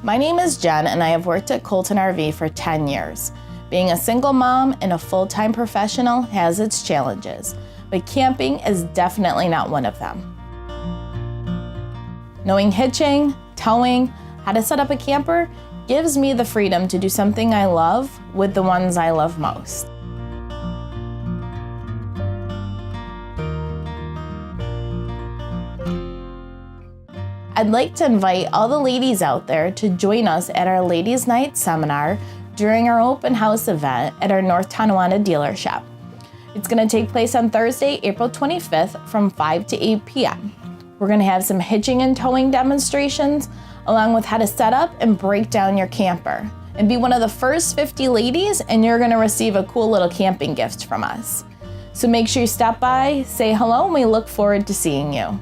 My name is Jen and I have worked at Colton RV for 10 years. Being a single mom and a full-time professional has its challenges, but camping is definitely not one of them. Knowing hitching, towing, how to set up a camper gives me the freedom to do something I love with the ones I love most. I'd like to invite all the ladies out there to join us at our Ladies' Night seminar during our open house event at our North Tonawanda dealership. It's going to take place on Thursday, April 25th from 5 to 8 p.m. We're going to have some hitching and towing demonstrations, along with how to set up and break down your camper. And be one of the first 50 ladies, and you're going to receive a cool little camping gift from us. So make sure you stop by, say hello, and we look forward to seeing you.